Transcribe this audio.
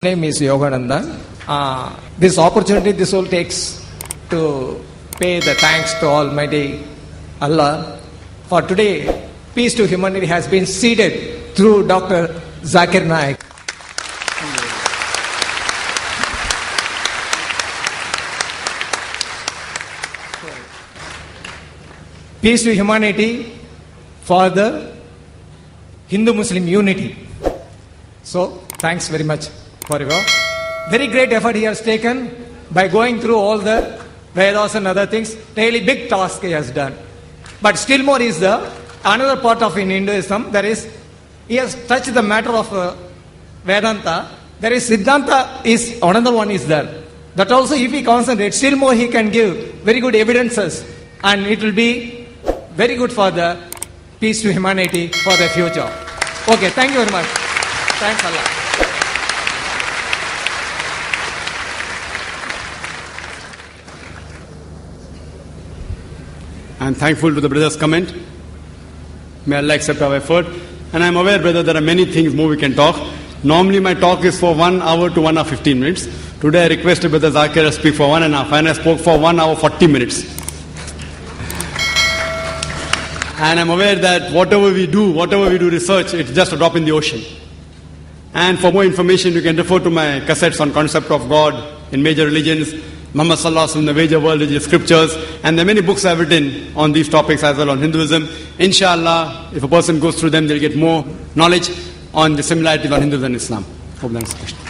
Name is Yogananda. This opportunity this all takes to pay the thanks to Almighty Allah. For today, peace to humanity has been seeded through Dr. Zakir Naik. Peace to humanity for the Hindu-Muslim unity. So, thanks very much for your very great effort he has taken by going through all the Vedas and other things. Really big task he has done. But still more is the another part of in Hinduism. There is he has touched the matter of Vedanta. There is Siddhanta is another one is there. That also if he concentrates, still more he can give very good evidences, and it will be very good for the peace to humanity for the future. Okay, thank you very much. Thanks Allah. I am thankful to the brother's comment. May Allah accept our effort. And I am aware, brother, there are many things more we can talk. Normally my talk is for 1 hour to 1 hour 15 minutes. Today I requested Brother Zakir to speak for 1.5 and I spoke for 1 hour 40 minutes. And I am aware that whatever we do research, it's just a drop in the ocean. And for more information, you can refer to my cassettes on concept of God in major religions, Muhammad Sallallahu Alaihi Wasallam, the major world religious scriptures, and there are many books I've written on these topics as well on Hinduism. Inshallah, if a person goes through them, they'll get more knowledge on the similarities on Hinduism and Islam. Hope that answers the question.